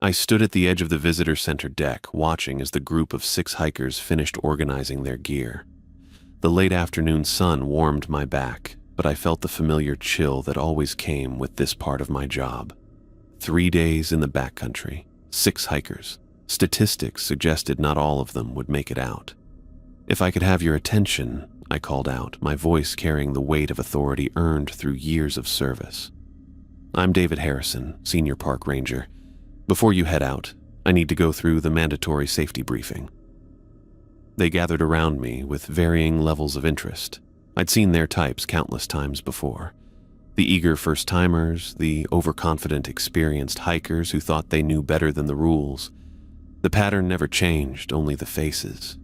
I stood at the edge of the visitor center deck, watching as the group of 6 hikers finished organizing their gear. The late afternoon sun warmed my back, but I felt the familiar chill that always came with this part of my job. 3 days in the backcountry, 6 hikers. Statistics suggested not all of them would make it out. "If I could have your attention," I called out, my voice carrying the weight of authority earned through years of service. "I'm David Harrison, Senior Park Ranger. Before you head out, I need to go through the mandatory safety briefing." They gathered around me with varying levels of interest. I'd seen their types countless times before. The eager first-timers, the overconfident experienced hikers who thought they knew better than the rules. The pattern never changed, only the faces.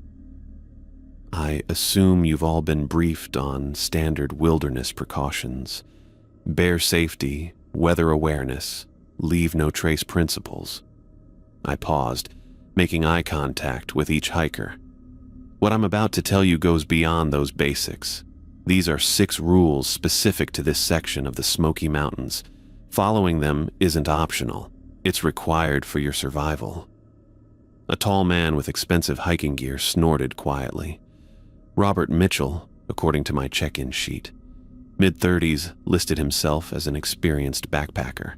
"I assume you've all been briefed on standard wilderness precautions. Bear safety, weather awareness, leave no trace principles." I paused, making eye contact with each hiker. "What I'm about to tell you goes beyond those basics. These are 6 rules specific to this section of the Smoky Mountains. Following them isn't optional. It's required for your survival." A tall man with expensive hiking gear snorted quietly. Robert Mitchell, according to my check-in sheet. Mid-30s, listed himself as an experienced backpacker.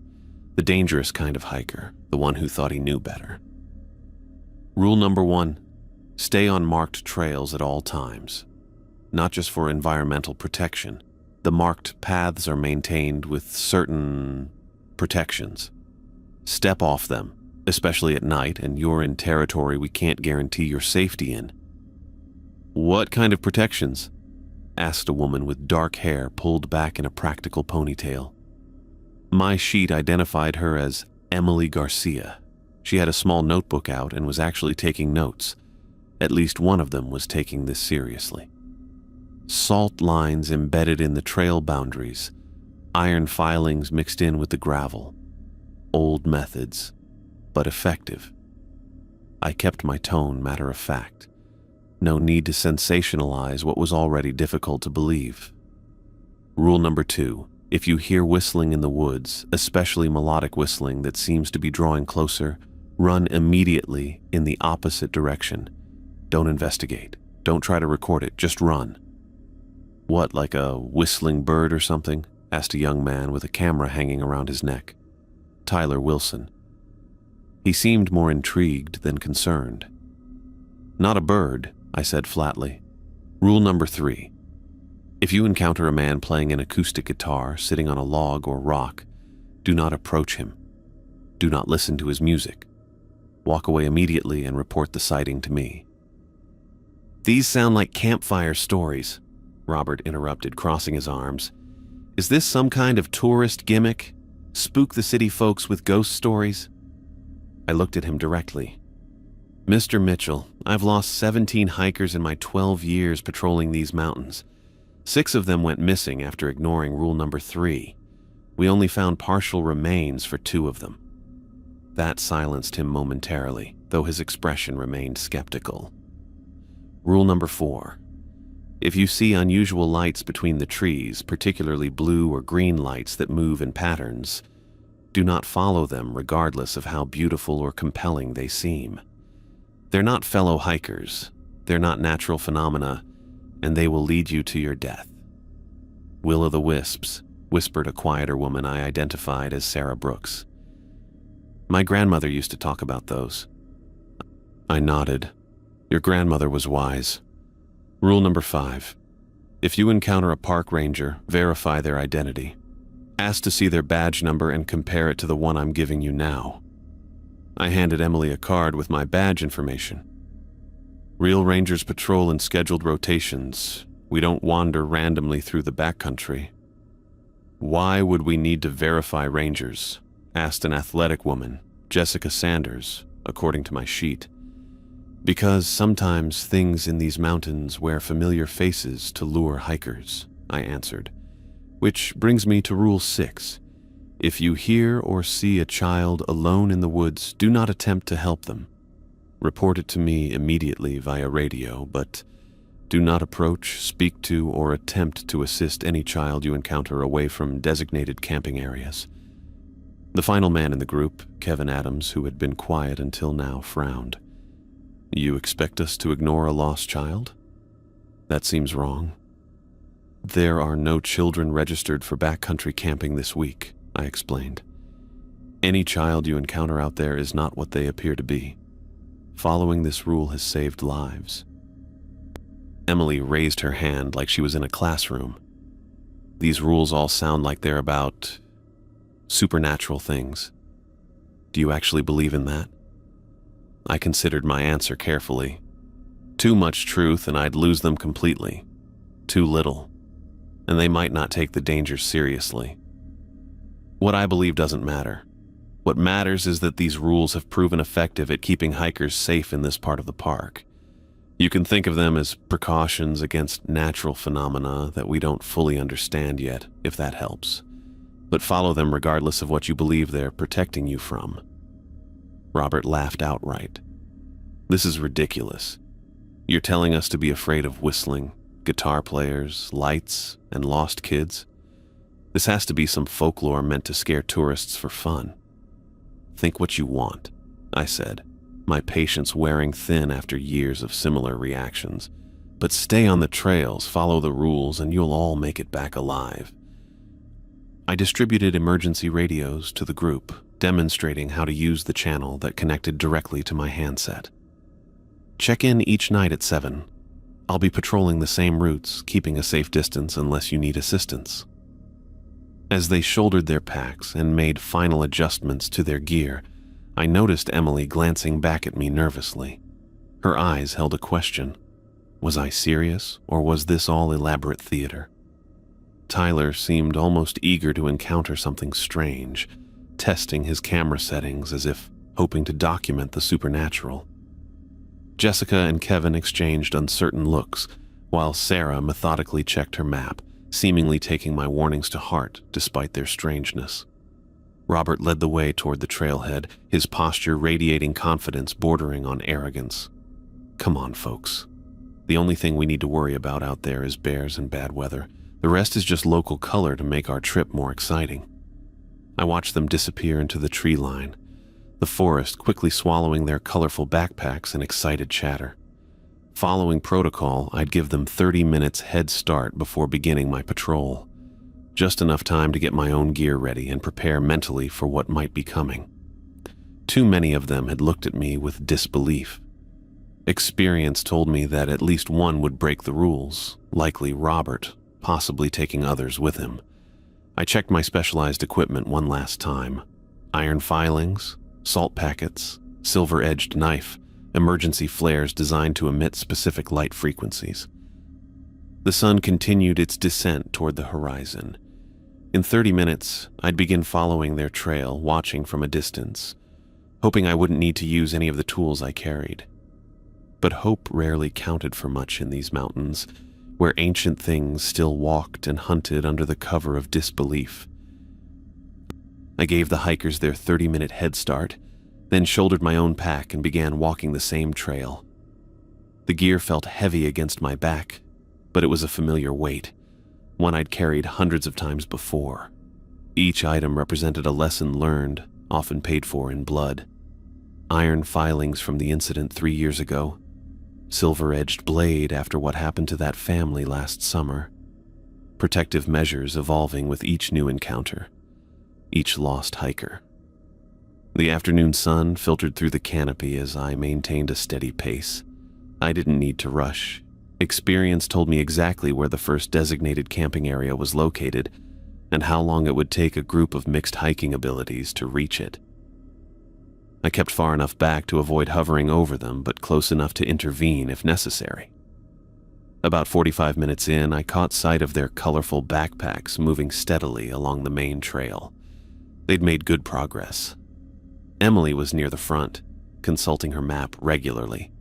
The dangerous kind of hiker, the one who thought he knew better. Rule number 1, stay on marked trails at all times. Not just for environmental protection. The marked paths are maintained with certain protections. Step off them, especially at night, and you're in territory we can't guarantee your safety in. "What kind of protections?" asked a woman with dark hair pulled back in a practical ponytail. My sheet identified her as Emily Garcia. She had a small notebook out and was actually taking notes. At least one of them was taking this seriously. Salt lines embedded in the trail boundaries, iron filings mixed in with the gravel. Old methods, but effective. I kept my tone matter of fact. No need to sensationalize what was already difficult to believe. Rule number 2, if you hear whistling in the woods, especially melodic whistling that seems to be drawing closer, run immediately in the opposite direction. Don't investigate. Don't try to record it, just run. "What, like a whistling bird or something?" asked a young man with a camera hanging around his neck. Tyler Wilson. He seemed more intrigued than concerned. "Not a bird," I said flatly. Rule number 3. If you encounter a man playing an acoustic guitar sitting on a log or rock, do not approach him. Do not listen to his music. Walk away immediately and report the sighting to me. "These sound like campfire stories," Robert interrupted, crossing his arms. "Is this some kind of tourist gimmick? Spook the city folks with ghost stories?" I looked at him directly. "Mr. Mitchell, I've lost 17 hikers in my 12 years patrolling these mountains. 6 of them went missing after ignoring rule number 3. We only found partial remains for 2 of them." That silenced him momentarily, though his expression remained skeptical. Rule number 4. If you see unusual lights between the trees, particularly blue or green lights that move in patterns, do not follow them regardless of how beautiful or compelling they seem. They're not fellow hikers, they're not natural phenomena, and they will lead you to your death. "Will-o'-the-wisps," whispered a quieter woman I identified as Sarah Brooks. "My grandmother used to talk about those." I nodded. Your grandmother was wise. Rule number 5. If you encounter a park ranger, verify their identity. Ask to see their badge number and compare it to the one I'm giving you now. I handed Emily a card with my badge information. "Real rangers patrol in scheduled rotations. We don't wander randomly through the backcountry." "Why would we need to verify rangers?" asked an athletic woman, Jessica Sanders, according to my sheet. "Because sometimes things in these mountains wear familiar faces to lure hikers," I answered. Which brings me to Rule 6. If you hear or see a child alone in the woods, do not attempt to help them. Report it to me immediately via radio, but do not approach, speak to, or attempt to assist any child you encounter away from designated camping areas. The final man in the group, Kevin Adams, who had been quiet until now, frowned. You expect us to ignore a lost child? That seems wrong. There are no children registered for backcountry camping this week, I explained. Any child you encounter out there is not what they appear to be. Following this rule has saved lives. Emily raised her hand like she was in a classroom. These rules all sound like they're about supernatural things. Do you actually believe in that? I considered my answer carefully. Too much truth and I'd lose them completely. Too little, and they might not take the danger seriously. What I believe doesn't matter. What matters is that these rules have proven effective at keeping hikers safe in this part of the park. You can think of them as precautions against natural phenomena that we don't fully understand yet, if that helps. But follow them regardless of what you believe they're protecting you from. Robert laughed outright. This is ridiculous. You're telling us to be afraid of whistling, guitar players, lights, and lost kids? This has to be some folklore meant to scare tourists for fun. Think what you want, I said, my patience wearing thin after years of similar reactions. But stay on the trails, follow the rules, and you'll all make it back alive. I distributed emergency radios to the group, demonstrating how to use the channel that connected directly to my handset. Check in each night at 7. I'll be patrolling the same routes, keeping a safe distance unless you need assistance. As they shouldered their packs and made final adjustments to their gear, I noticed Emily glancing back at me nervously. Her eyes held a question. Was I serious, or was this all elaborate theater? Tyler seemed almost eager to encounter something strange, testing his camera settings as if hoping to document the supernatural. Jessica and Kevin exchanged uncertain looks, while Sarah methodically checked her map, seemingly taking my warnings to heart despite their strangeness. Robert led the way toward the trailhead, his posture radiating confidence bordering on arrogance. Come on, folks. The only thing we need to worry about out there is bears and bad weather. The rest is just local color to make our trip more exciting. I watched them disappear into the tree line, the forest quickly swallowing their colorful backpacks and excited chatter. Following protocol, I'd give them 30 minutes head start before beginning my patrol. Just enough time to get my own gear ready and prepare mentally for what might be coming. Too many of them had looked at me with disbelief. Experience told me that at least one would break the rules, likely Robert, possibly taking others with him. I checked my specialized equipment one last time. Iron filings, salt packets, silver-edged knife, emergency flares designed to emit specific light frequencies. The sun continued its descent toward the horizon. In 30 minutes, I'd begin following their trail, watching from a distance, hoping I wouldn't need to use any of the tools I carried. But hope rarely counted for much in these mountains, where ancient things still walked and hunted under the cover of disbelief. I gave the hikers their 30-minute head start, then shouldered my own pack and began walking the same trail. The gear felt heavy against my back, but it was a familiar weight, one I'd carried hundreds of times before. Each item represented a lesson learned, often paid for in blood. Iron filings from the incident 3 years ago, silver-edged blade after what happened to that family last summer, protective measures evolving with each new encounter, each lost hiker. The afternoon sun filtered through the canopy as I maintained a steady pace. I didn't need to rush. Experience told me exactly where the first designated camping area was located and how long it would take a group of mixed hiking abilities to reach it. I kept far enough back to avoid hovering over them, but close enough to intervene if necessary. About 45 minutes in, I caught sight of their colorful backpacks moving steadily along the main trail. They'd made good progress. Emily was near the front, consulting her map regularly.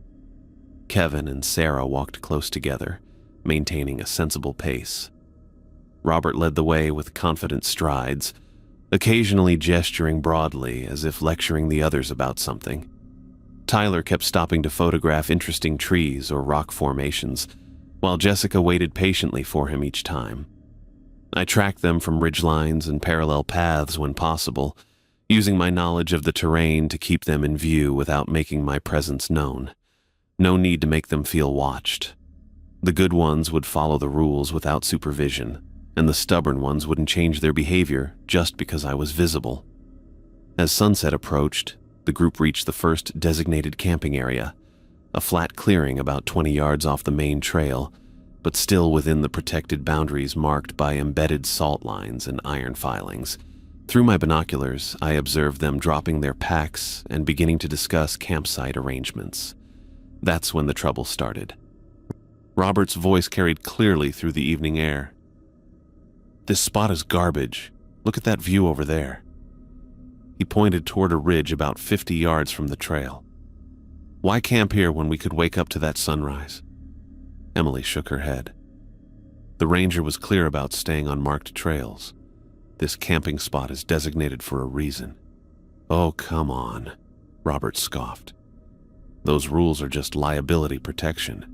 Kevin and Sarah walked close together, maintaining a sensible pace. Robert led the way with confident strides, occasionally gesturing broadly as if lecturing the others about something. Tyler kept stopping to photograph interesting trees or rock formations, while Jessica waited patiently for him each time. I tracked them from ridgelines and parallel paths when possible, using my knowledge of the terrain to keep them in view without making my presence known. No need to make them feel watched. The good ones would follow the rules without supervision, and the stubborn ones wouldn't change their behavior just because I was visible. As sunset approached, the group reached the first designated camping area, a flat clearing about 20 yards off the main trail, but still within the protected boundaries marked by embedded salt lines and iron filings. Through my binoculars, I observed them dropping their packs and beginning to discuss campsite arrangements. That's when the trouble started. Robert's voice carried clearly through the evening air. "This spot is garbage. Look at that view over there." He pointed toward a ridge about 50 yards from the trail. "Why camp here when we could wake up to that sunrise?" Emily shook her head. The ranger was clear about staying on marked trails. This camping spot is designated for a reason. "Oh, come on," Robert scoffed. "Those rules are just liability protection.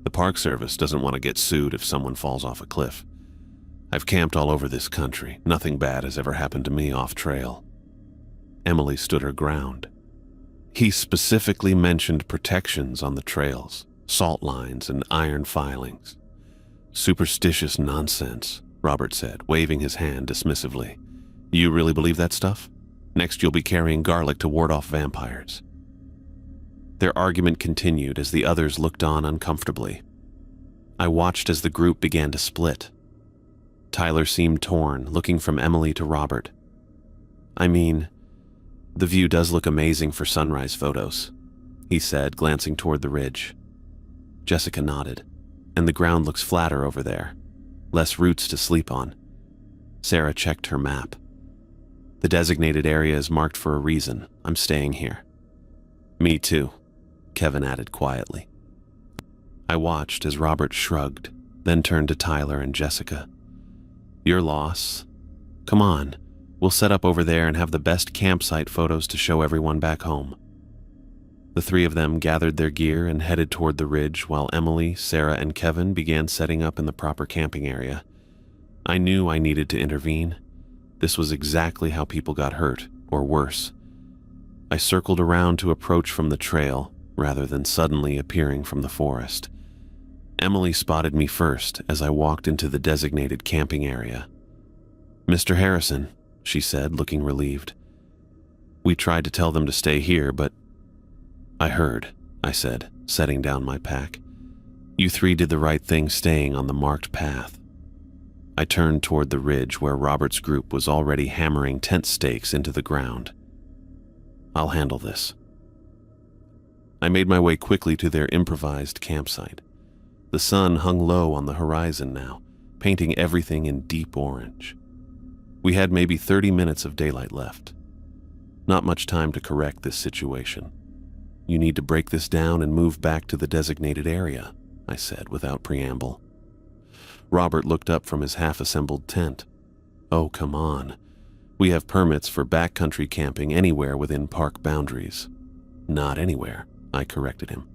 The Park Service doesn't want to get sued if someone falls off a cliff. I've camped all over this country. Nothing bad has ever happened to me off trail." Emily stood her ground. "He specifically mentioned protections on the trails, salt lines, and iron filings." "Superstitious nonsense," Robert said, waving his hand dismissively. "You really believe that stuff? Next you'll be carrying garlic to ward off vampires." Their argument continued as the others looked on uncomfortably. I watched as the group began to split. Tyler seemed torn, looking from Emily to Robert. "I mean, the view does look amazing for sunrise photos," he said, glancing toward the ridge. Jessica nodded. "And the ground looks flatter over there. Less roots to sleep on." Sarah checked her map. "The designated area is marked for a reason. I'm staying here." "Me too," Kevin added quietly. I watched as Robert shrugged, then turned to Tyler and Jessica. "Your loss. Come on, we'll set up over there and have the best campsite photos to show everyone back home." The three of them gathered their gear and headed toward the ridge while Emily, Sarah, and Kevin began setting up in the proper camping area. I knew I needed to intervene. This was exactly how people got hurt, or worse. I circled around to approach from the trail, rather than suddenly appearing from the forest. Emily spotted me first as I walked into the designated camping area. "Mr. Harrison," she said, looking relieved. "We tried to tell them to stay here, but—" "I heard," I said, setting down my pack. "You three did the right thing staying on the marked path." I turned toward the ridge where Robert's group was already hammering tent stakes into the ground. "I'll handle this." I made my way quickly to their improvised campsite. The sun hung low on the horizon now, painting everything in deep orange. We had maybe 30 minutes of daylight left. Not much time to correct this situation. "You need to break this down and move back to the designated area," I said without preamble. Robert looked up from his half-assembled tent. "Oh, come on. We have permits for backcountry camping anywhere within park boundaries." "Not anywhere," I corrected him.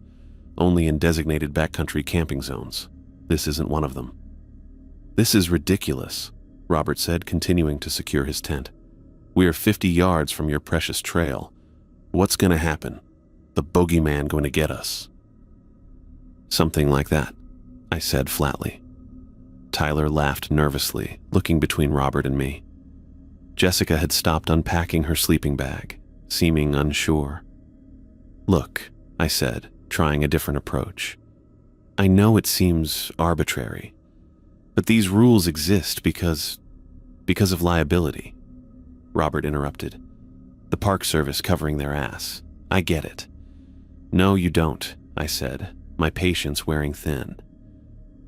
"Only in designated backcountry camping zones. This isn't one of them." "This is ridiculous," Robert said, continuing to secure his tent. "We are 50 yards from your precious trail. What's going to happen? The bogeyman going to get us?" "Something like that," I said flatly. Tyler laughed nervously, looking between Robert and me. Jessica had stopped unpacking her sleeping bag, seeming unsure. "Look," I said, trying a different approach. "I know it seems arbitrary, but these rules exist because of liability." Robert interrupted. "The Park Service covering their ass. I get it." "No, you don't," I said, my patience wearing thin.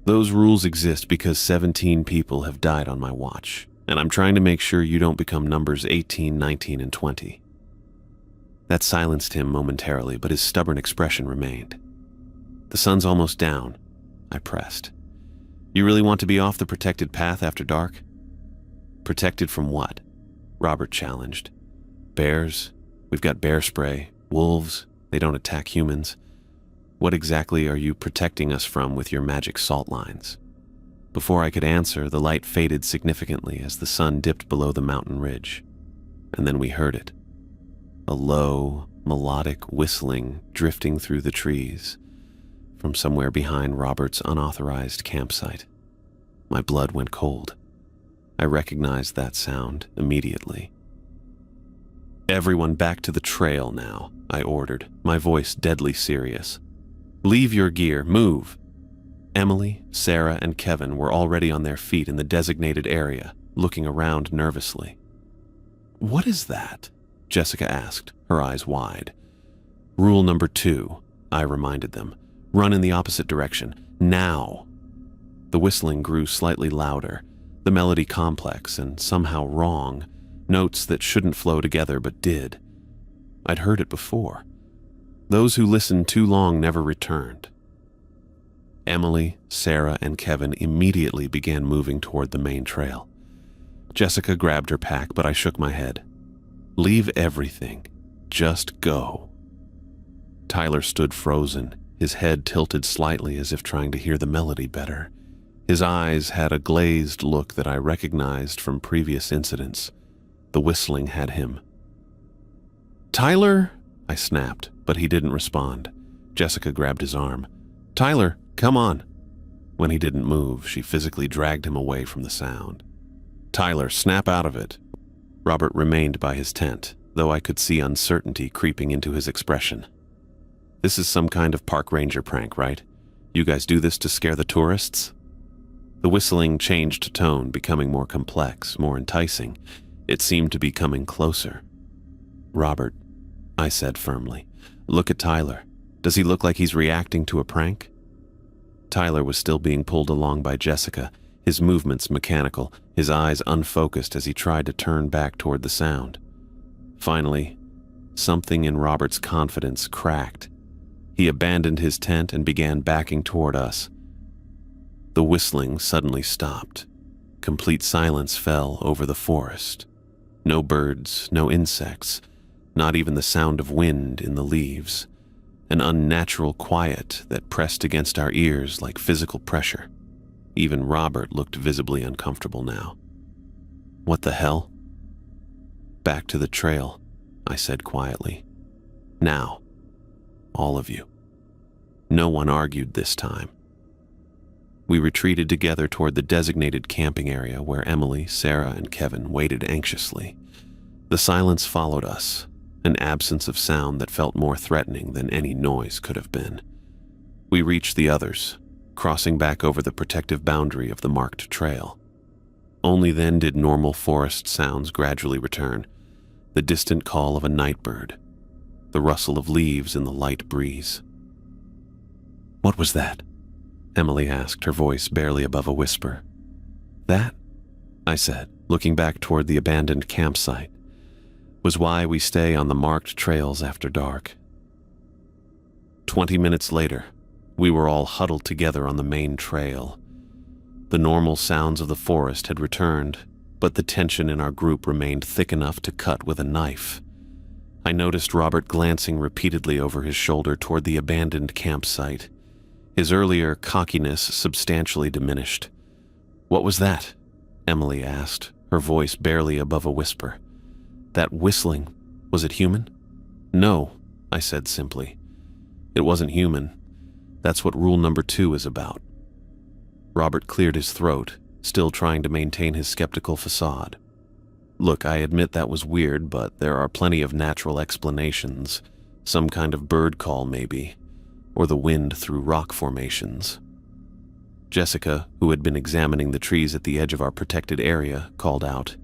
"Those rules exist because 17 people have died on my watch, and I'm trying to make sure you don't become numbers 18, 19, and 20. That silenced him momentarily, but his stubborn expression remained. "The sun's almost down," I pressed. "You really want to be off the protected path after dark?" "Protected from what?" Robert challenged. "Bears. We've got bear spray. Wolves. They don't attack humans. What exactly are you protecting us from with your magic salt lines?" Before I could answer, the light faded significantly as the sun dipped below the mountain ridge. and then we heard it. A low, melodic whistling drifting through the trees from somewhere behind Robert's unauthorized campsite. My blood went cold. I recognized that sound immediately. "Everyone back to the trail now," I ordered, my voice deadly serious. "Leave your gear, move." Emily, Sarah, and Kevin were already on their feet in the designated area, looking around nervously. "What is that?" Jessica asked, her eyes wide. "Rule number 2, I reminded them. "Run in the opposite direction, now." The whistling grew slightly louder, the melody complex and somehow wrong, notes that shouldn't flow together but did. I'd heard it before. Those who listened too long never returned. Emily, Sarah, and Kevin immediately began moving toward the main trail. Jessica grabbed her pack, but I shook my head. "Leave everything. Just go." Tyler stood frozen, his head tilted slightly as if trying to hear the melody better. His eyes had a glazed look that I recognized from previous incidents. The whistling had him. "Tyler!" I snapped, but he didn't respond. Jessica grabbed his arm. "Tyler, come on." When he didn't move, she physically dragged him away from the sound. "Tyler, snap out of it." Robert remained by his tent, though I could see uncertainty creeping into his expression. "This is some kind of park ranger prank, right? You guys do this to scare the tourists?" The whistling changed tone, becoming more complex, more enticing. It seemed to be coming closer. "Robert," I said firmly, "look at Tyler. Does he look like he's reacting to a prank?" Tyler was still being pulled along by Jessica, his movements mechanical, his eyes unfocused as he tried to turn back toward the sound. Finally, something in Robert's confidence cracked. He abandoned his tent and began backing toward us. The whistling suddenly stopped. Complete silence fell over the forest. No birds, no insects, not even the sound of wind in the leaves. An unnatural quiet that pressed against our ears like physical pressure. Even Robert looked visibly uncomfortable now. "What the hell?" "Back to the trail," I said quietly. "Now, all of you." No one argued this time. We retreated together toward the designated camping area where Emily, Sarah, and Kevin waited anxiously. The silence followed us, an absence of sound that felt more threatening than any noise could have been. We reached the others, crossing back over the protective boundary of the marked trail. Only then did normal forest sounds gradually return, the distant call of a night bird, the rustle of leaves in the light breeze. "What was that?" Emily asked, her voice barely above a whisper. "That," I said, looking back toward the abandoned campsite, "was why we stay on the marked trails after dark." 20 minutes later, we were all huddled together on the main trail. The normal sounds of the forest had returned, but the tension in our group remained thick enough to cut with a knife. I noticed Robert glancing repeatedly over his shoulder toward the abandoned campsite. His earlier cockiness substantially diminished. "What was that?" Emily asked, her voice barely above a whisper. "That whistling, was it human?" "No," I said simply. "It wasn't human. That's what rule number 2 is about." Robert cleared his throat, still trying to maintain his skeptical facade. "Look, I admit that was weird, but there are plenty of natural explanations. Some kind of bird call, maybe. Or the wind through rock formations." Jessica, who had been examining the trees at the edge of our protected area, called out,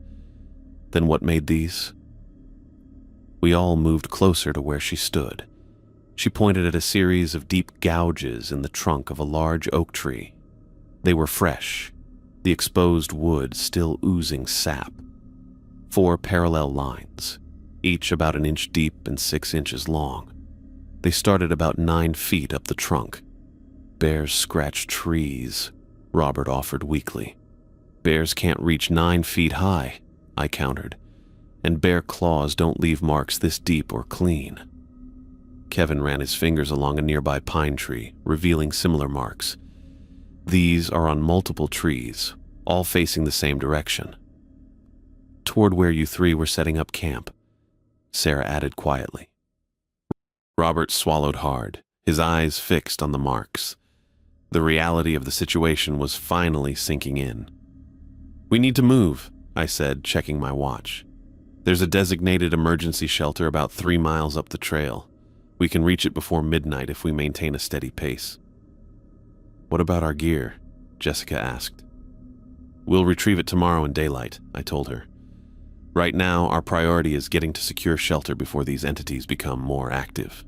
"Then what made these?" We all moved closer to where she stood. She pointed at a series of deep gouges in the trunk of a large oak tree. They were fresh, the exposed wood still oozing sap. 4 parallel lines, each about an inch deep and 6 inches long. They started about 9 feet up the trunk. "Bears scratch trees," Robert offered weakly. "Bears can't reach 9 feet high," I countered, "and bear claws don't leave marks this deep or clean." Kevin ran his fingers along a nearby pine tree, revealing similar marks. "These are on multiple trees, all facing the same direction." Toward where you three were setting up camp," Sarah added quietly. Robert swallowed hard, his eyes fixed on the marks. The reality of the situation was finally sinking in. "We need to move," I said, checking my watch. "There's a designated emergency shelter about 3 miles up the trail. We can reach it before midnight if we maintain a steady pace." "What about our gear?" Jessica asked. "We'll retrieve it tomorrow in daylight," I told her. "Right now, our priority is getting to secure shelter before these entities become more active."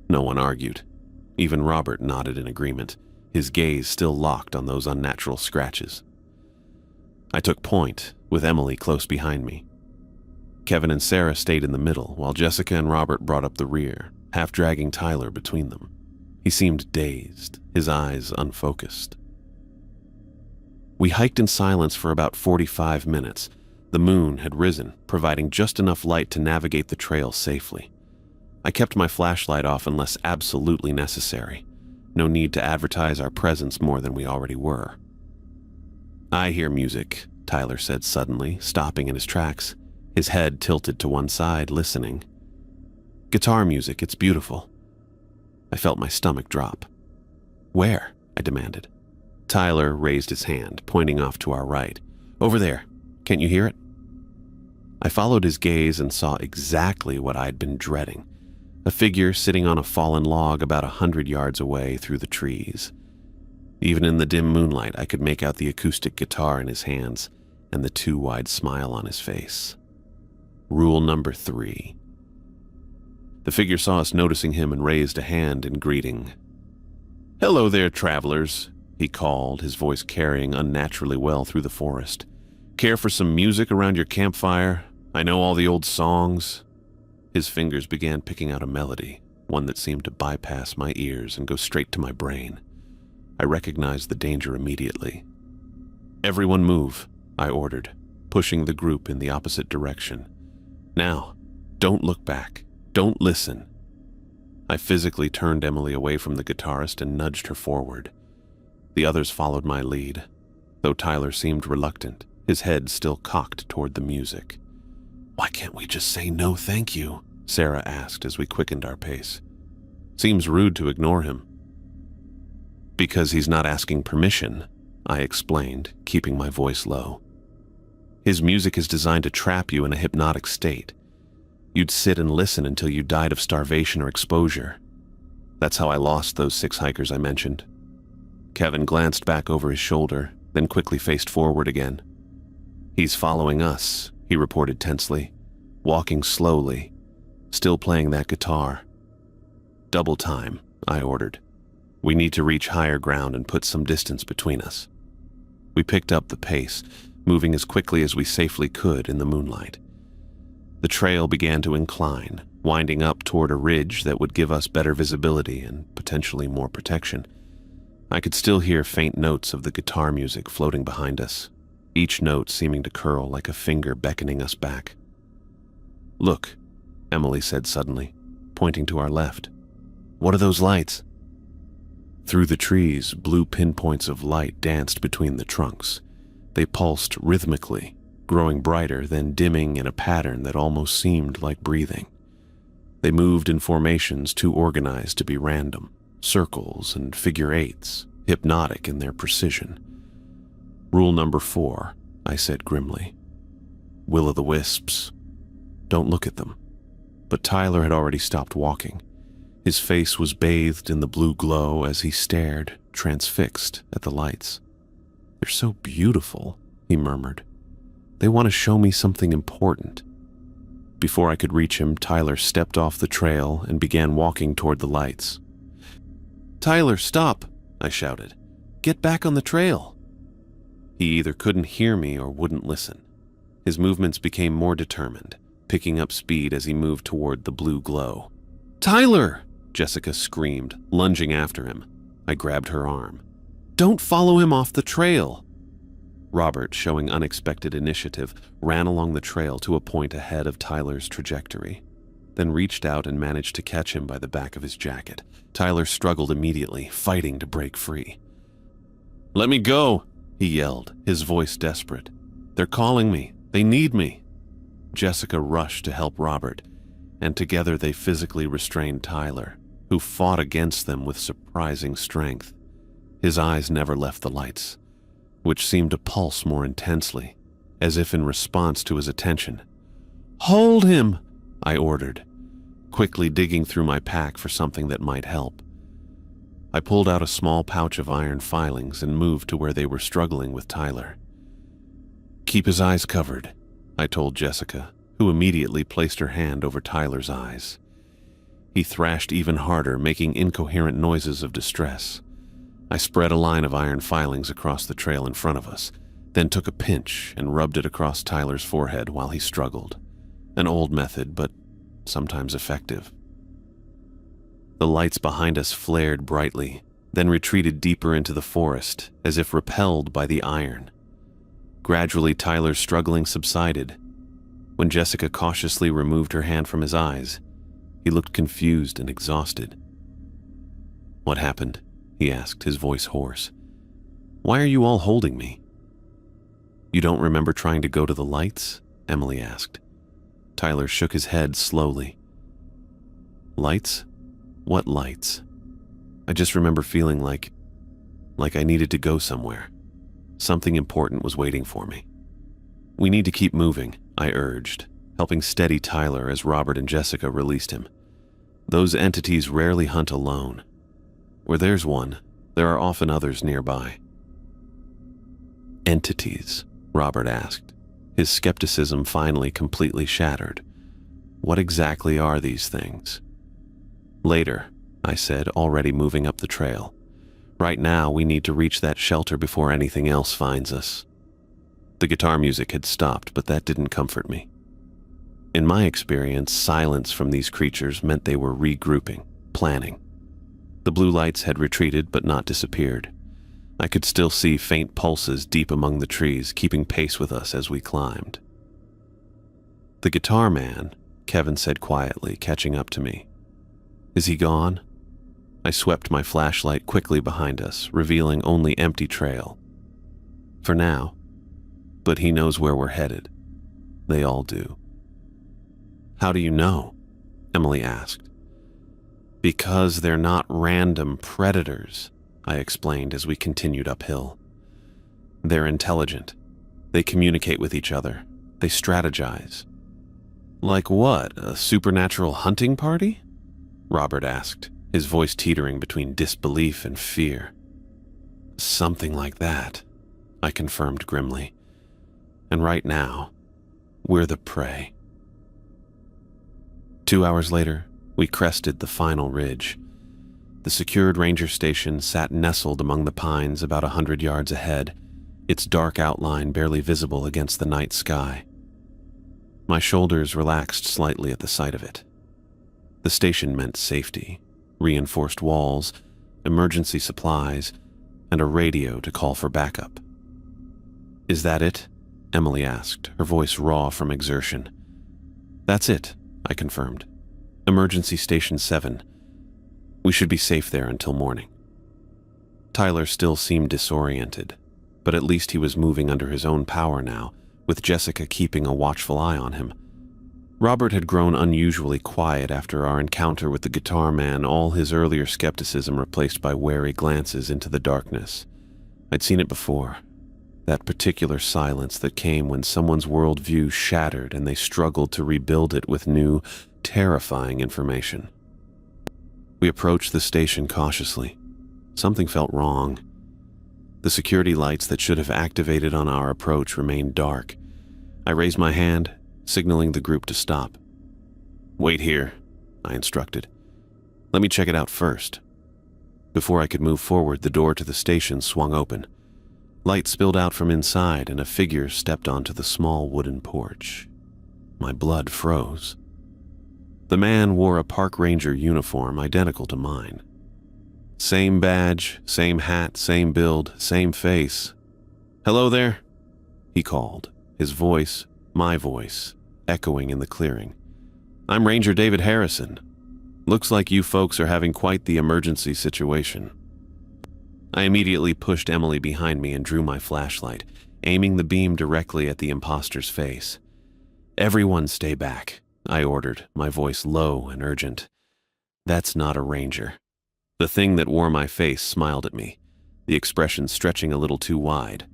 No one argued. Even Robert nodded in agreement, his gaze still locked on those unnatural scratches. I took point, with Emily close behind me. Kevin and Sarah stayed in the middle, while Jessica and Robert brought up the rear, half dragging Tyler between them. He seemed dazed, his eyes unfocused. We hiked in silence for about 45 minutes. The moon had risen, providing just enough light to navigate the trail safely. I kept my flashlight off unless absolutely necessary. No need to advertise our presence more than we already were. "I hear music," Tyler said suddenly, stopping in his tracks, his head tilted to one side, listening. "Guitar music, it's beautiful." I felt my stomach drop. "Where?" I demanded. Tyler raised his hand, pointing off to our right. "Over there. Can't you hear it?" I followed his gaze and saw exactly what I'd been dreading. A figure sitting on a fallen log about 100 yards away through the trees. Even in the dim moonlight, I could make out the acoustic guitar in his hands and the too wide smile on his face. Rule number 3. The figure saw us noticing him and raised a hand in greeting. "Hello there, travelers," he called, his voice carrying unnaturally well through the forest. "Care for some music around your campfire? I know all the old songs." His fingers began picking out a melody, one that seemed to bypass my ears and go straight to my brain. I recognized the danger immediately. "Everyone move," I ordered, pushing the group in the opposite direction. "Now, don't look back. Don't listen." I physically turned Emily away from the guitarist and nudged her forward. The others followed my lead, though Tyler seemed reluctant, his head still cocked toward the music. "Why can't we just say no thank you?" Sarah asked as we quickened our pace. "Seems rude to ignore him." "Because he's not asking permission," I explained, keeping my voice low. "His music is designed to trap you in a hypnotic state. You'd sit and listen until you died of starvation or exposure. That's how I lost those 6 hikers I mentioned." Kevin glanced back over his shoulder, then quickly faced forward again. "He's following us," he reported tensely, walking slowly, still playing that guitar. "Double time," I ordered. "We need to reach higher ground and put some distance between us." We picked up the pace, moving as quickly as we safely could in the moonlight. The trail began to incline, winding up toward a ridge that would give us better visibility and potentially more protection. I could still hear faint notes of the guitar music floating behind us, each note seeming to curl like a finger beckoning us back. "Look," Emily said suddenly, pointing to our left. "What are those lights?" Through the trees, blue pinpoints of light danced between the trunks. They pulsed rhythmically, growing brighter, then dimming in a pattern that almost seemed like breathing. They moved in formations too organized to be random, circles and figure eights, hypnotic in their precision. "Rule number 4, I said grimly. "Will-o'-the-wisps. Don't look at them." But Tyler had already stopped walking. His face was bathed in the blue glow as he stared, transfixed, at the lights. "They're so beautiful," he murmured. "They want to show me something important." Before I could reach him, Tyler stepped off the trail and began walking toward the lights. "Tyler, stop!" I shouted. "Get back on the trail!" He either couldn't hear me or wouldn't listen. His movements became more determined, picking up speed as he moved toward the blue glow. "Tyler!" Jessica screamed, lunging after him. I grabbed her arm. "Don't follow him off the trail!" Robert, showing unexpected initiative, ran along the trail to a point ahead of Tyler's trajectory, then reached out and managed to catch him by the back of his jacket. Tyler struggled immediately, fighting to break free. "Let me go!" he yelled, his voice desperate. They're calling me. They need me." Jessica rushed to help Robert, and together they physically restrained Tyler, who fought against them with surprising strength. His eyes never left the lights, which seemed to pulse more intensely, as if in response to his attention. "Hold him!" I ordered, quickly digging through my pack for something that might help. I pulled out a small pouch of iron filings and moved to where they were struggling with Tyler. "Keep his eyes covered," I told Jessica, who immediately placed her hand over Tyler's eyes. He thrashed even harder, making incoherent noises of distress. I spread a line of iron filings across the trail in front of us, then took a pinch and rubbed it across Tyler's forehead while he struggled. An old method, but sometimes effective. The lights behind us flared brightly, then retreated deeper into the forest, as if repelled by the iron. Gradually, Tyler's struggling subsided. When Jessica cautiously removed her hand from his eyes, he looked confused and exhausted. "What happened?" he asked, his voice hoarse. "Why are you all holding me?" "You don't remember trying to go to the lights?" Emily asked. Tyler shook his head slowly. "Lights? What lights?" "I just remember feeling like I needed to go somewhere. Something important was waiting for me." "We need to keep moving," I urged, helping steady Tyler as Robert and Jessica released him. "Those entities rarely hunt alone. Where there's one, there are often others nearby." "Entities?" Robert asked, his skepticism finally completely shattered. "What exactly are these things?" "Later," I said, already moving up the trail. "Right now, we need to reach that shelter before anything else finds us." The guitar music had stopped, but that didn't comfort me. In my experience, silence from these creatures meant they were regrouping, planning. The blue lights had retreated but not disappeared. I could still see faint pulses deep among the trees, keeping pace with us as we climbed. "The guitar man," Kevin said quietly, catching up to me. "Is he gone?" I swept my flashlight quickly behind us, revealing only empty trail. "For now. But he knows where we're headed. They all do." "How do you know?" Emily asked. "Because they're not random predators," I explained as we continued uphill. "They're intelligent. They communicate with each other. They strategize." "Like what, a supernatural hunting party?" Robert asked, his voice teetering between disbelief and fear. "Something like that," I confirmed grimly. "And right now, we're the prey." 2 hours later, we crested the final ridge. The secured ranger station sat nestled among the pines about 100 yards ahead, its dark outline barely visible against the night sky. My shoulders relaxed slightly at the sight of it. The station meant safety, reinforced walls, emergency supplies, and a radio to call for backup. "Is that it?" Emily asked, her voice raw from exertion. "That's it," I confirmed. "Emergency Station 7. We should be safe there until morning." Tyler still seemed disoriented, but at least he was moving under his own power now, with Jessica keeping a watchful eye on him. Robert had grown unusually quiet after our encounter with the guitar man, all his earlier skepticism replaced by wary glances into the darkness. I'd seen it before. That particular silence that came when someone's worldview shattered and they struggled to rebuild it with new, terrifying information. We approached the station cautiously. Something felt wrong. The security lights that should have activated on our approach remained dark. I raised my hand, signaling the group to stop. "Wait here," I instructed. "Let me check it out first." Before I could move forward, the door to the station swung open. Light spilled out from inside, and a figure stepped onto the small wooden porch. My blood froze. The man wore a park ranger uniform identical to mine. Same badge, same hat, same build, same face. "Hello there," he called, his voice, my voice, echoing in the clearing. "I'm Ranger David Harrison. Looks like you folks are having quite the emergency situation." I immediately pushed Emily behind me and drew my flashlight, aiming the beam directly at the imposter's face. "Everyone stay back," I ordered, my voice low and urgent. "That's not a ranger." The thing that wore my face smiled at me, the expression stretching a little too wide.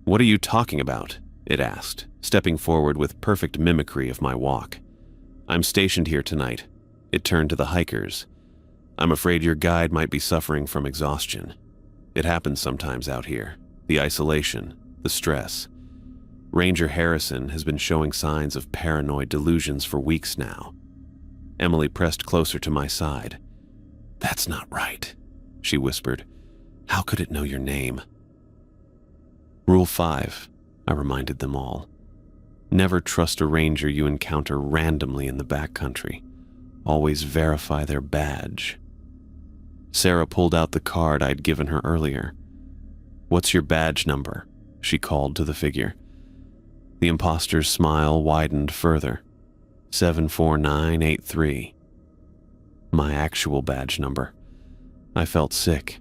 "What are you talking about?" it asked, stepping forward with perfect mimicry of my walk. "I'm stationed here tonight." It turned to the hikers. "I'm afraid your guide might be suffering from exhaustion. It happens sometimes out here. The isolation, the stress. Ranger Harrison has been showing signs of paranoid delusions for weeks now." Emily pressed closer to my side. "That's not right," she whispered. "How could it know your name?" "Rule 5, I reminded them all. "Never trust a ranger you encounter randomly in the backcountry. Always verify their badge." Sarah pulled out the card I'd given her earlier. "What's your badge number?" she called to the figure. The imposter's smile widened further. 74983. My actual badge number. I felt sick.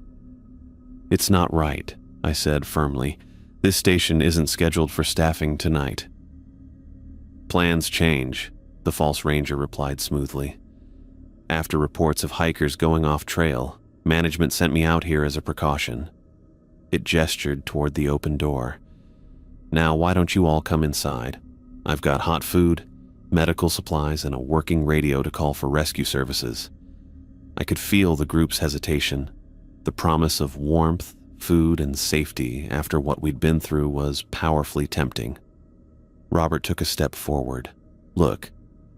"It's not right," I said firmly. "This station isn't scheduled for staffing tonight." "Plans change," the false ranger replied smoothly. "After reports of hikers going off trail, management sent me out here as a precaution." It gestured toward the open door. "Now why don't you all come inside? I've got hot food, medical supplies, and a working radio to call for rescue services." I could feel the group's hesitation. The promise of warmth, food, and safety after what we'd been through was powerfully tempting. Robert took a step forward. "Look,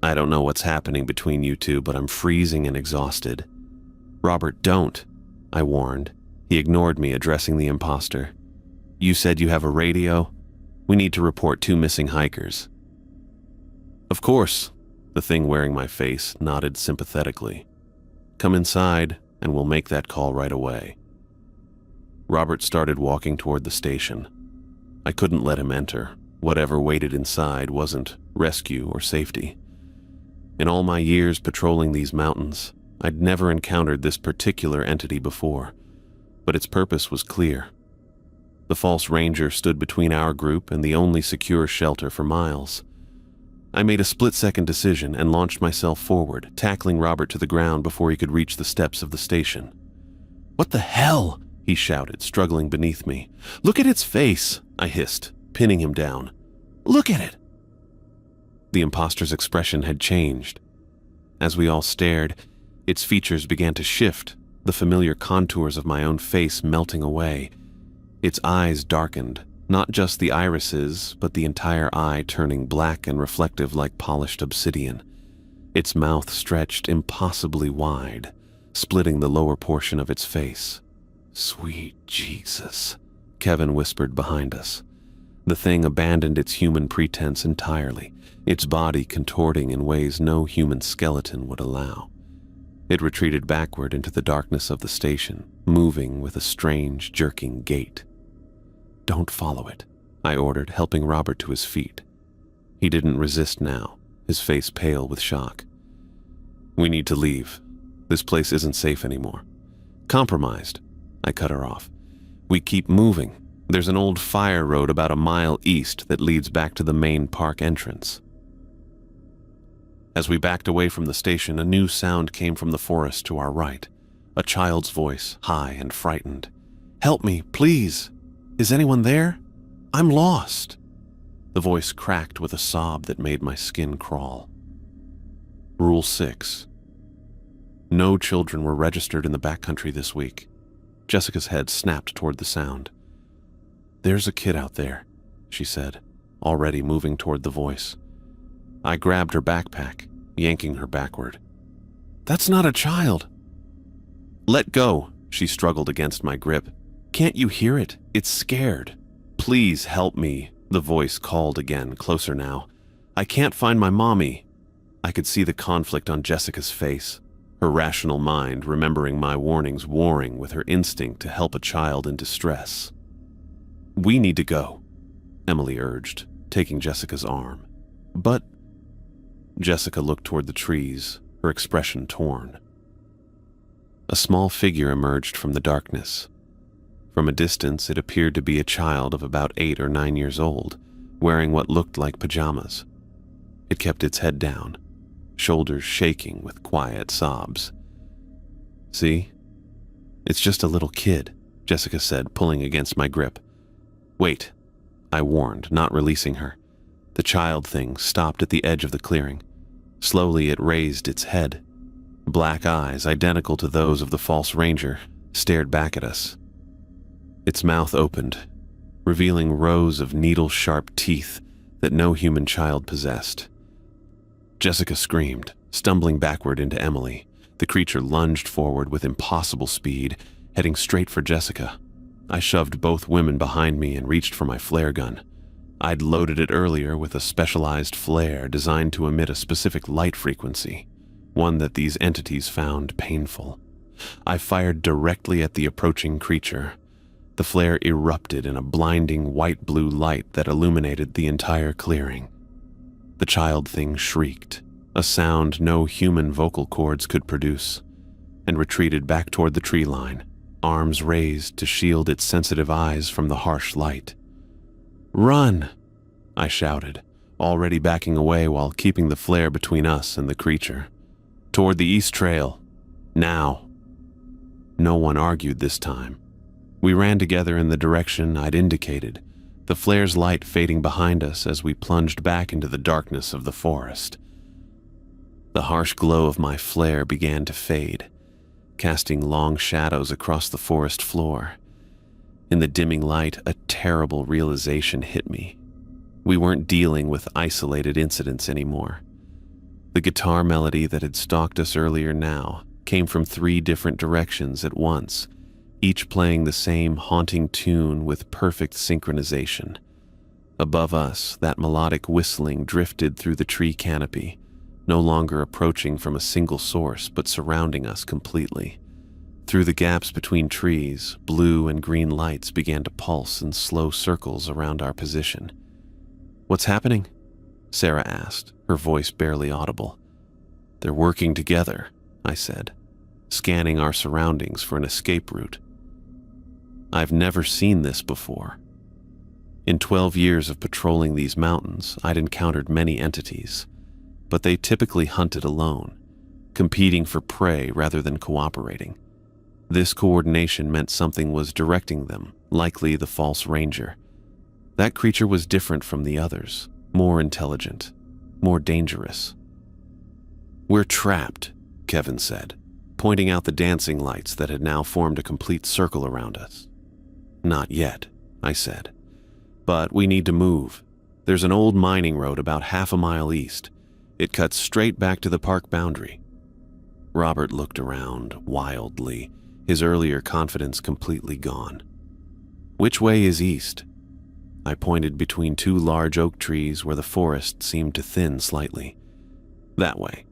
I don't know what's happening between you two, but I'm freezing and exhausted." "Robert, don't," I warned. He ignored me, addressing the imposter. "You said you have a radio? We need to report 2 missing hikers." "Of course," the thing wearing my face nodded sympathetically. "Come inside, and we'll make that call right away." Robert started walking toward the station. I couldn't let him enter. Whatever waited inside wasn't rescue or safety. In all my years patrolling these mountains, I'd never encountered this particular entity before, but its purpose was clear. The false ranger stood between our group and the only secure shelter for miles. I made a split-second decision and launched myself forward, tackling Robert to the ground before he could reach the steps of the station. "What the hell?" he shouted, struggling beneath me. "Look at its face," I hissed, pinning him down. "Look at it!" The imposter's expression had changed. As we all stared, its features began to shift, the familiar contours of my own face melting away. Its eyes darkened, not just the irises, but the entire eye turning black and reflective like polished obsidian. Its mouth stretched impossibly wide, splitting the lower portion of its face. "Sweet Jesus," Kevin whispered behind us. The thing abandoned its human pretense entirely, its body contorting in ways no human skeleton would allow. It retreated backward into the darkness of the station, moving with a strange, jerking gait. "Don't follow it," I ordered, helping Robert to his feet. He didn't resist now, his face pale with shock. "We need to leave. This place isn't safe anymore." "Compromised," I cut her off. "We keep moving. There's an old fire road about a mile east that leads back to the main park entrance." As we backed away from the station, a new sound came from the forest to our right. A child's voice, high and frightened. "Help me, please! Is anyone there? I'm lost!" The voice cracked with a sob that made my skin crawl. Rule 6. No children were registered in the backcountry this week. Jessica's head snapped toward the sound. "There's a kid out there," she said, already moving toward the voice. I grabbed her backpack, yanking her backward. "That's not a child!" "Let go!" She struggled against my grip. "Can't you hear it? It's scared." "Please help me," the voice called again, closer now. "I can't find my mommy." I could see the conflict on Jessica's face, her rational mind remembering my warnings warring with her instinct to help a child in distress. "We need to go," Emily urged, taking Jessica's arm. "But..." Jessica looked toward the trees, her expression torn. A small figure emerged from the darkness. From a distance, it appeared to be a child of about 8 or 9 years old, wearing what looked like pajamas. It kept its head down, shoulders shaking with quiet sobs. "See? It's just a little kid," Jessica said, pulling against my grip. "Wait," I warned, not releasing her. The child thing stopped at the edge of the clearing. Slowly it raised its head. Black eyes, identical to those of the false ranger, stared back at us. Its mouth opened, revealing rows of needle-sharp teeth that no human child possessed. Jessica screamed, stumbling backward into Emily. The creature lunged forward with impossible speed, heading straight for Jessica. I shoved both women behind me and reached for my flare gun. I'd loaded it earlier with a specialized flare designed to emit a specific light frequency, one that these entities found painful. I fired directly at the approaching creature. The flare erupted in a blinding white-blue light that illuminated the entire clearing. The child thing shrieked, a sound no human vocal cords could produce, and retreated back toward the tree line, arms raised to shield its sensitive eyes from the harsh light. "Run!" I shouted, already backing away while keeping the flare between us and the creature. "Toward the east trail. Now!" No one argued this time. We ran together in the direction I'd indicated, the flare's light fading behind us as we plunged back into the darkness of the forest. The harsh glow of my flare began to fade, casting long shadows across the forest floor. In the dimming light, a terrible realization hit me. We weren't dealing with isolated incidents anymore. The guitar melody that had stalked us earlier now came from 3 different directions at once, each playing the same haunting tune with perfect synchronization. Above us, that melodic whistling drifted through the tree canopy, no longer approaching from a single source but surrounding us completely. Through the gaps between trees, blue and green lights began to pulse in slow circles around our position. "What's happening?" Sarah asked, her voice barely audible. "They're working together," I said, scanning our surroundings for an escape route. I've never seen this before. In 12 years of patrolling these mountains, I'd encountered many entities, but they typically hunted alone, competing for prey rather than cooperating. This coordination meant something was directing them, likely the false ranger. That creature was different from the others, more intelligent, more dangerous. "We're trapped," Kevin said, pointing out the dancing lights that had now formed a complete circle around us. "Not yet," I said. "But we need to move. There's an old mining road about half a mile east. It cuts straight back to the park boundary." Robert looked around wildly, his earlier confidence completely gone. "Which way is east?" I pointed between 2 large oak trees where the forest seemed to thin slightly. "That way.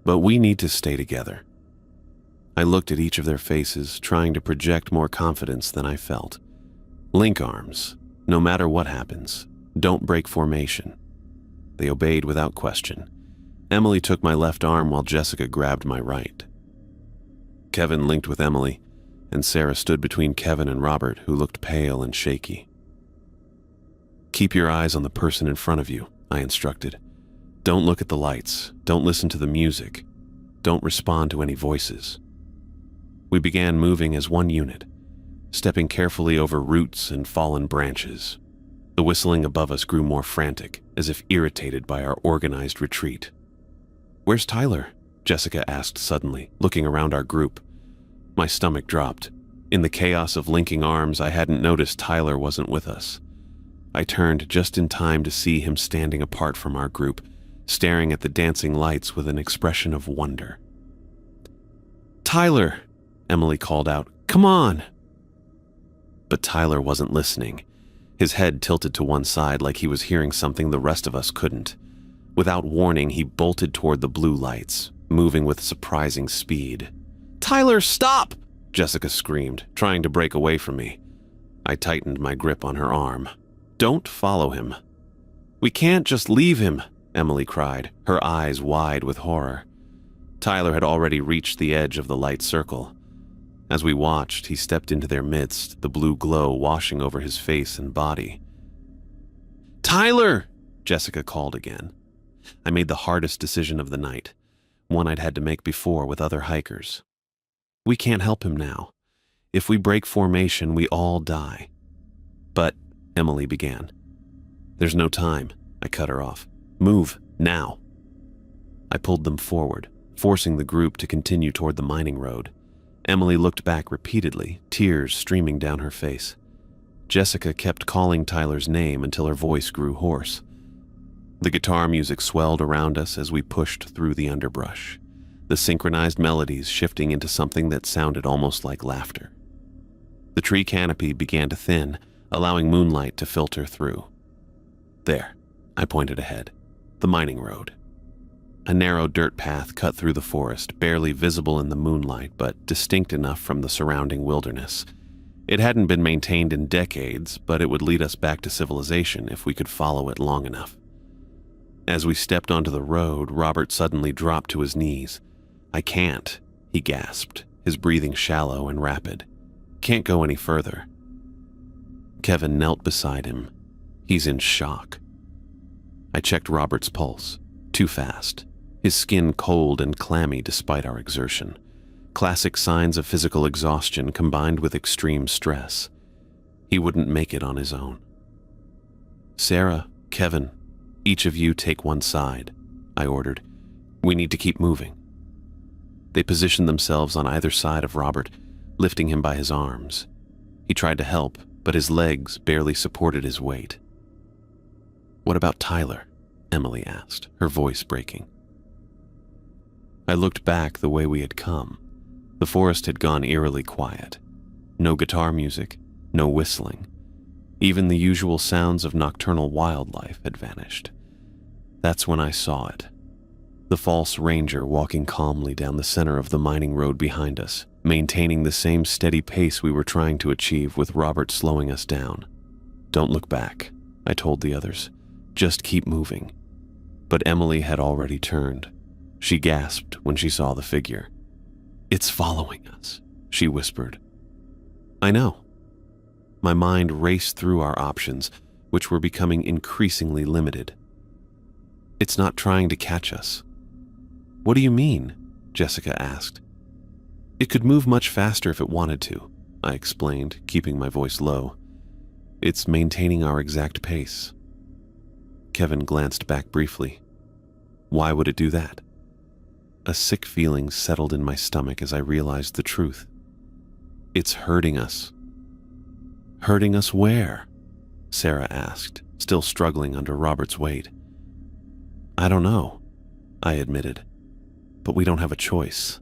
But we need to stay together." I looked at each of their faces, trying to project more confidence than I felt. "Link arms. No matter what happens, don't break formation." They obeyed without question. Emily took my left arm while Jessica grabbed my right. Kevin linked with Emily, and Sarah stood between Kevin and Robert, who looked pale and shaky. "Keep your eyes on the person in front of you," I instructed. "Don't look at the lights. Don't listen to the music. Don't respond to any voices." We began moving as one unit, stepping carefully over roots and fallen branches. The whistling above us grew more frantic, as if irritated by our organized retreat. "Where's Tyler?" Jessica asked suddenly, looking around our group. My stomach dropped. In the chaos of linking arms, I hadn't noticed Tyler wasn't with us. I turned just in time to see him standing apart from our group, staring at the dancing lights with an expression of wonder. "Tyler!" Emily called out. "Come on!" But Tyler wasn't listening. His head tilted to one side like he was hearing something the rest of us couldn't. Without warning, he bolted toward the blue lights, moving with surprising speed. "Tyler, stop!" Jessica screamed, trying to break away from me. I tightened my grip on her arm. "Don't follow him." "We can't just leave him," Emily cried, her eyes wide with horror. Tyler had already reached the edge of the light circle. As we watched, he stepped into their midst, the blue glow washing over his face and body. "Tyler!" Jessica called again. I made the hardest decision of the night, one I'd had to make before with other hikers. We can't help him now. If we break formation, we all die. "But," Emily began. "There's no time," I cut her off. "Move, now." I pulled them forward, forcing the group to continue toward the mining road. Emily looked back repeatedly, tears streaming down her face. Jessica kept calling Tyler's name until her voice grew hoarse. The guitar music swelled around us as we pushed through the underbrush, the synchronized melodies shifting into something that sounded almost like laughter. The tree canopy began to thin, allowing moonlight to filter through. "There," I pointed ahead. "The mining road." A narrow dirt path cut through the forest, barely visible in the moonlight, but distinct enough from the surrounding wilderness. It hadn't been maintained in decades, but it would lead us back to civilization if we could follow it long enough. As we stepped onto the road, Robert suddenly dropped to his knees. "I can't," he gasped, his breathing shallow and rapid. "Can't go any further." Kevin knelt beside him. "He's in shock." I checked Robert's pulse. Too fast. His skin cold and clammy despite our exertion. Classic signs of physical exhaustion combined with extreme stress. He wouldn't make it on his own. "Sarah, Kevin, each of you take one side," I ordered. "We need to keep moving." They positioned themselves on either side of Robert, lifting him by his arms. He tried to help, but his legs barely supported his weight. "What about Tyler?" Emily asked, her voice breaking. I looked back the way we had come. The forest had gone eerily quiet. No guitar music, no whistling. Even the usual sounds of nocturnal wildlife had vanished. That's when I saw it. The false ranger walking calmly down the center of the mining road behind us, maintaining the same steady pace we were trying to achieve with Robert slowing us down. "Don't look back," I told the others. "Just keep moving." But Emily had already turned. She gasped when she saw the figure. "It's following us," she whispered. I know. My mind raced through our options, which were becoming increasingly limited. "It's not trying to catch us." "What do you mean?" Jessica asked. "It could move much faster if it wanted to," I explained, keeping my voice low. "It's maintaining our exact pace." Kevin glanced back briefly. "Why would it do that?" A sick feeling settled in my stomach as I realized the truth. "It's hurting us." "Hurting us where?" Sarah asked, still struggling under Robert's weight. "I don't know," I admitted. "But we don't have a choice.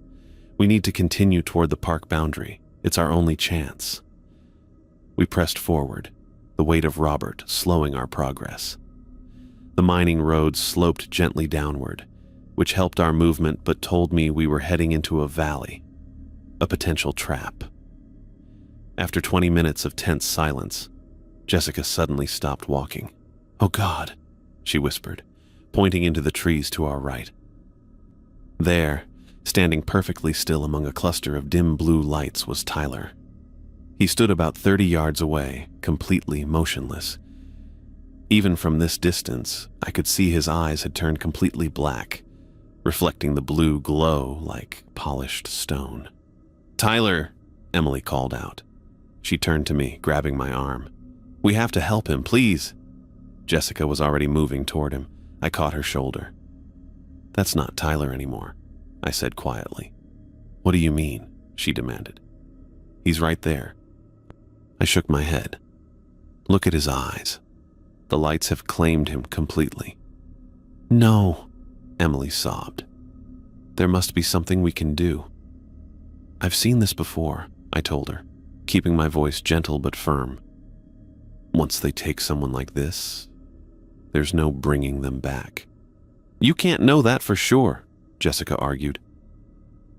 We need to continue toward the park boundary. It's our only chance." We pressed forward, the weight of Robert slowing our progress. The mining road sloped gently downward, which helped our movement but told me we were heading into a valley, a potential trap. After 20 minutes of tense silence, Jessica suddenly stopped walking. "Oh God," she whispered, pointing into the trees to our right. There, standing perfectly still among a cluster of dim blue lights, was Tyler. He stood about 30 yards away, completely motionless. Even from this distance, I could see his eyes had turned completely black, reflecting the blue glow like polished stone. "Tyler," Emily called out. She turned to me, grabbing my arm. "We have to help him, please." Jessica was already moving toward him. I caught her shoulder. "That's not Tyler anymore," I said quietly. "What do you mean?" she demanded. "He's right there." I shook my head. "Look at his eyes. The lights have claimed him completely." "No," Emily sobbed. "There must be something we can do." "I've seen this before," I told her, keeping my voice gentle but firm. "Once they take someone like this, there's no bringing them back." "You can't know that for sure," Jessica argued.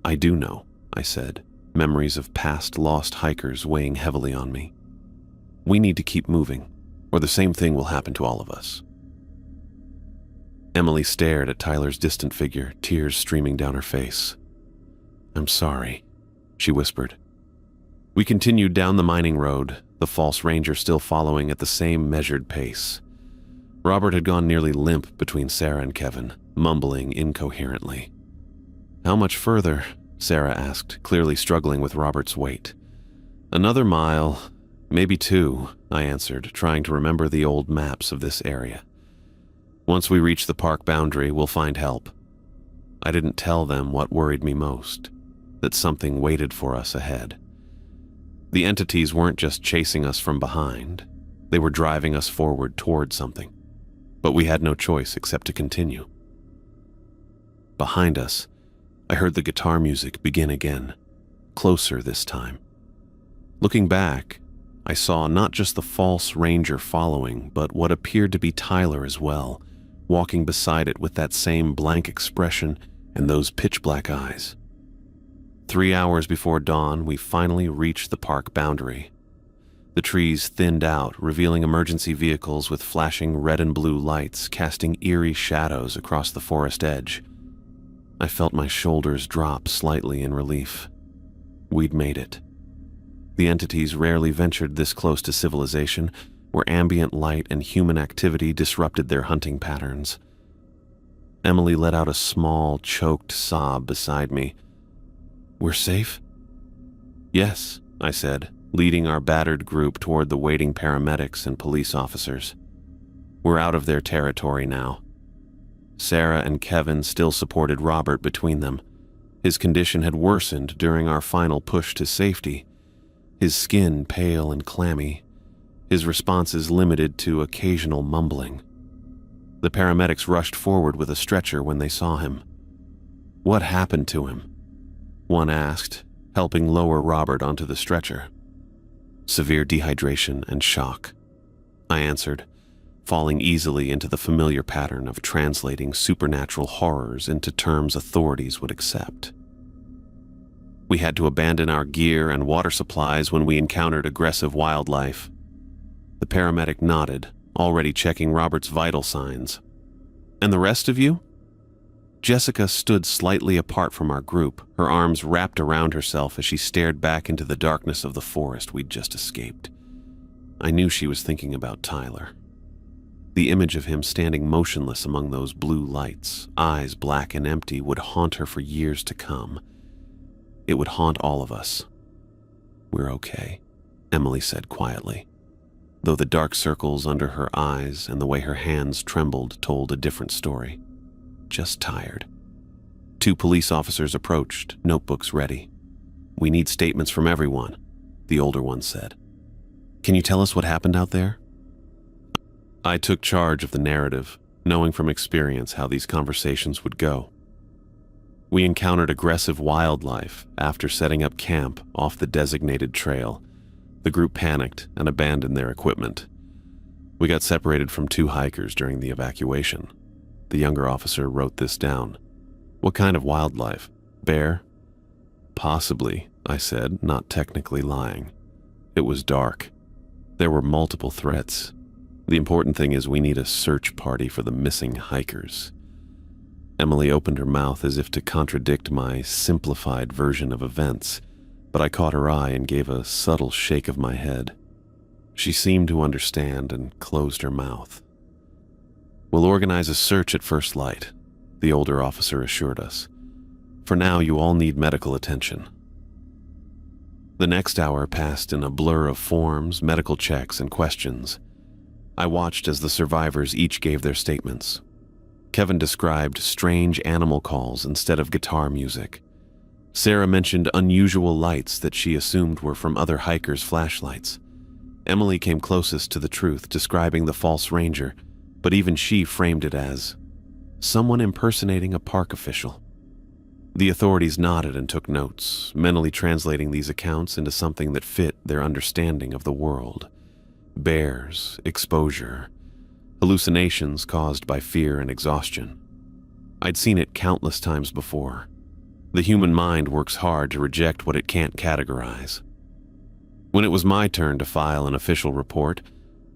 "I do know," I said, memories of past lost hikers weighing heavily on me. "We need to keep moving, or the same thing will happen to all of us." Emily stared at Tyler's distant figure, tears streaming down her face. "I'm sorry," she whispered. We continued down the mining road, the false ranger still following at the same measured pace. Robert had gone nearly limp between Sarah and Kevin, mumbling incoherently. "How much further?" Sarah asked, clearly struggling with Robert's weight. "Another mile, maybe 2, I answered, trying to remember the old maps of this area. "Once we reach the park boundary, we'll find help." I didn't tell them what worried me most, that something waited for us ahead. The entities weren't just chasing us from behind, they were driving us forward toward something. But we had no choice except to continue. Behind us, I heard the guitar music begin again, closer this time. Looking back, I saw not just the false ranger following, but what appeared to be Tyler as well, walking beside it with that same blank expression and those pitch-black eyes. 3 hours before dawn, we finally reached the park boundary. The trees thinned out, revealing emergency vehicles with flashing red and blue lights, casting eerie shadows across the forest edge. I felt my shoulders drop slightly in relief. We'd made it. The entities rarely ventured this close to civilization, where ambient light and human activity disrupted their hunting patterns. Emily let out a small, choked sob beside me. "We're safe?" "Yes," I said, leading our battered group toward the waiting paramedics and police officers. "We're out of their territory now." Sarah and Kevin still supported Robert between them. His condition had worsened during our final push to safety, his skin pale and clammy, his responses limited to occasional mumbling. The paramedics rushed forward with a stretcher when they saw him. "What happened to him?" one asked, helping lower Robert onto the stretcher. "Severe dehydration and shock," I answered, falling easily into the familiar pattern of translating supernatural horrors into terms authorities would accept. "We had to abandon our gear and water supplies when we encountered aggressive wildlife." The paramedic nodded, already checking Robert's vital signs. "And the rest of you?" Jessica stood slightly apart from our group, her arms wrapped around herself as she stared back into the darkness of the forest we'd just escaped. I knew she was thinking about Tyler. The image of him standing motionless among those blue lights, eyes black and empty, would haunt her for years to come. It would haunt all of us. "We're okay," Emily said quietly, though the dark circles under her eyes and the way her hands trembled told a different story. "Just tired." 2 police officers approached, notebooks ready. "We need statements from everyone," the older one said. "Can you tell us what happened out there?" I took charge of the narrative, knowing from experience how these conversations would go. We encountered aggressive wildlife after setting up camp off the designated trail. The group panicked and abandoned their equipment. We got separated from 2 hikers during the evacuation. The younger officer wrote this down. "What kind of wildlife? Bear?" "Possibly," I said, not technically lying. It was dark. There were multiple threats. The important thing is we need a search party for the missing hikers. Emily opened her mouth as if to contradict my simplified version of events, but I caught her eye and gave a subtle shake of my head. She seemed to understand and closed her mouth. "We'll organize a search at first light," the older officer assured us. "For now, you all need medical attention." The next hour passed in a blur of forms, medical checks, and questions. I watched as the survivors each gave their statements. Kevin described strange animal calls instead of guitar music. Sarah mentioned unusual lights that she assumed were from other hikers' flashlights. Emily came closest to the truth, describing the false ranger, but even she framed it as someone impersonating a park official. The authorities nodded and took notes, mentally translating these accounts into something that fit their understanding of the world. Bears, exposure, hallucinations caused by fear and exhaustion. I'd seen it countless times before. The human mind works hard to reject what it can't categorize. When it was my turn to file an official report,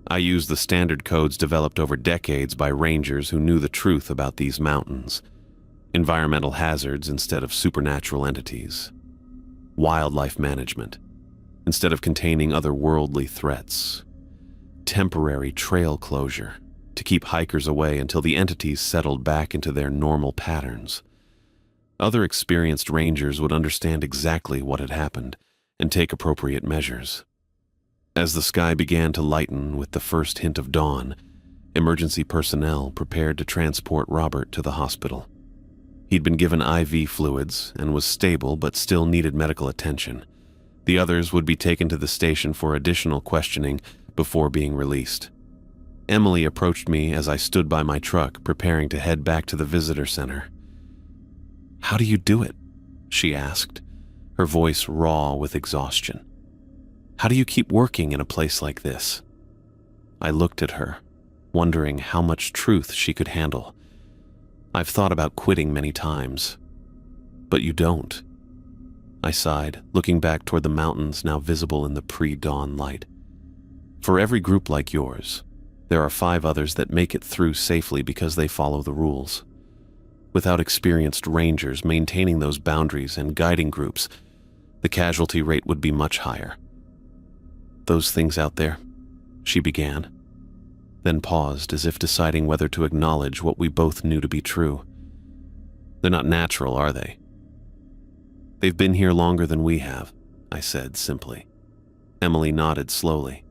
I used the standard codes developed over decades by rangers who knew the truth about these mountains. Environmental hazards instead of supernatural entities. Wildlife management. instead of containing otherworldly threats. Temporary trail closure to keep hikers away until the entities settled back into their normal patterns. Other experienced rangers would understand exactly what had happened and take appropriate measures. As the sky began to lighten with the first hint of dawn, emergency personnel prepared to transport Robert to the hospital. He'd been given IV fluids and was stable but still needed medical attention. The others would be taken to the station for additional questioning before being released. Emily approached me as I stood by my truck preparing to head back to the visitor center. "How do you do it?" she asked, her voice raw with exhaustion. "How do you keep working in a place like this?" I looked at her, wondering how much truth she could handle. I've thought about quitting many times, but you don't. I sighed, looking back toward the mountains now visible in the pre-dawn light. For every group like yours, there are 5 others that make it through safely because they follow the rules. Without experienced rangers maintaining those boundaries and guiding groups, the casualty rate would be much higher. "Those things out there," she began, then paused as if deciding whether to acknowledge what we both knew to be true. "They're not natural, are they?" "They've been here longer than we have," I said simply. Emily nodded slowly.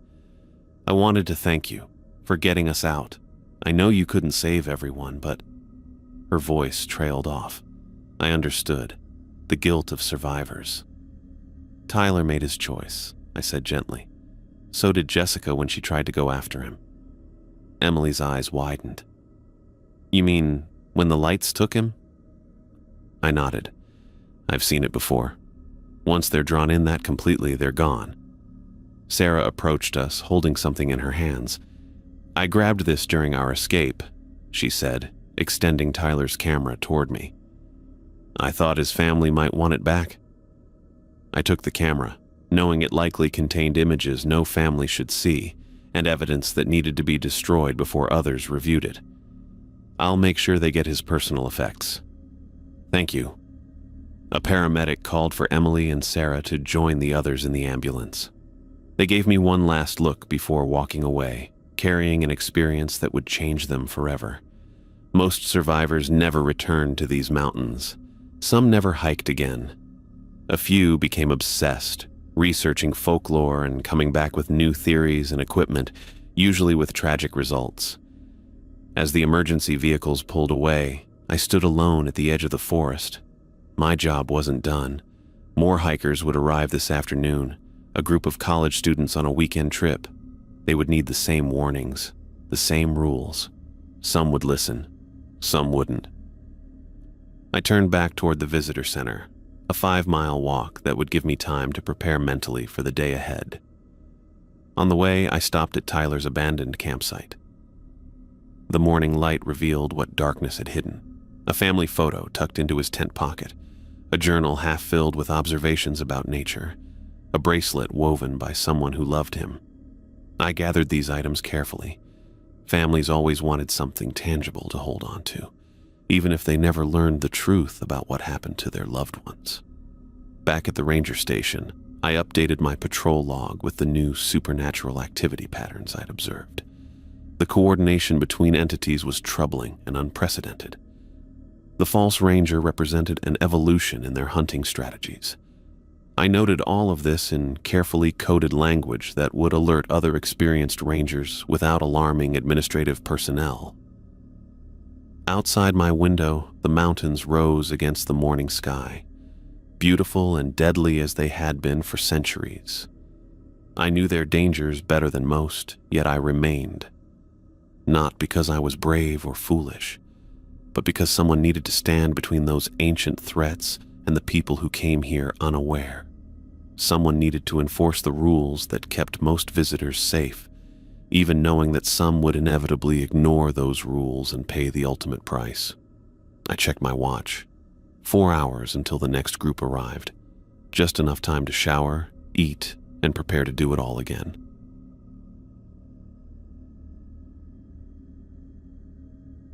"I wanted to thank you for getting us out. I know you couldn't save everyone, but—" Her voice trailed off. I understood. The guilt of survivors. "Tyler made his choice," I said gently. "So did Jessica when she tried to go after him." Emily's eyes widened. "You mean when the lights took him?" I nodded. "I've seen it before. Once they're drawn in that completely, they're gone." Sarah approached us, holding something in her hands. "I grabbed this during our escape," she said, extending Tyler's camera toward me. "I thought his family might want it back." I took the camera, knowing it likely contained images no family should see, and evidence that needed to be destroyed before others reviewed it. "I'll make sure they get his personal effects." "Thank you." A paramedic called for Emily and Sarah to join the others in the ambulance. They gave me one last look before walking away, carrying an experience that would change them forever. Most survivors never returned to these mountains. Some never hiked again. A few became obsessed, researching folklore and coming back with new theories and equipment, usually with tragic results. As the emergency vehicles pulled away, I stood alone at the edge of the forest. My job wasn't done. More hikers would arrive this afternoon, a group of college students on a weekend trip. They would need the same warnings, the same rules. Some would listen, some wouldn't. I turned back toward the visitor center, a 5-mile walk that would give me time to prepare mentally for the day ahead. On the way, I stopped at Tyler's abandoned campsite. The morning light revealed what darkness had hidden. A family photo tucked into his tent pocket, a journal half filled with observations about nature, a bracelet woven by someone who loved him. I gathered these items carefully. Families always wanted something tangible to hold on to, even if they never learned the truth about what happened to their loved ones. Back at the ranger station, I updated my patrol log with the new supernatural activity patterns I'd observed. The coordination between entities was troubling and unprecedented. The false ranger represented an evolution in their hunting strategies. I noted all of this in carefully coded language that would alert other experienced rangers without alarming administrative personnel. Outside my window, the mountains rose against the morning sky, beautiful and deadly as they had been for centuries. I knew their dangers better than most, yet I remained. Not because I was brave or foolish, but because someone needed to stand between those ancient threats and the people who came here unaware. Someone needed to enforce the rules that kept most visitors safe, even knowing that some would inevitably ignore those rules and pay the ultimate price. I checked my watch. 4 hours until the next group arrived. Just enough time to shower, eat, and prepare to do it all again.